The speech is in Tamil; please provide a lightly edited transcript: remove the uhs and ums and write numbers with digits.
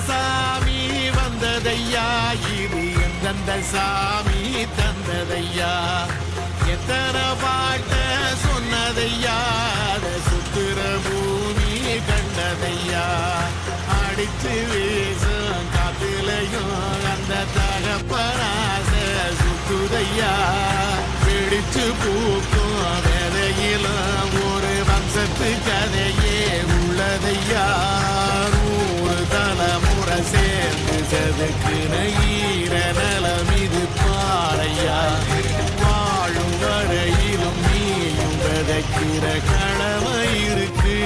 சாமி வந்ததையா, இது எந்தெந்த சாமி தந்ததையா, எத்தனை பாட்ட சொன்னதையா, அத சுத்துற பூமி கண்டதையா, அடிச்சு வீசும் காத்துலையும் அந்த தகப்பனாச சுத்துதையா, பிடிச்சு பூக்கும் வேலையிலும் ஒரு வம்சத்து கதையே உள்ளதையா, 100 தலைமுறை சேர்ந்து செதுக்குன ஈர நலம் இது பாறையா, வாழும் வரையிலும் நீயும் விதைக்கிற கடமை இருக்கு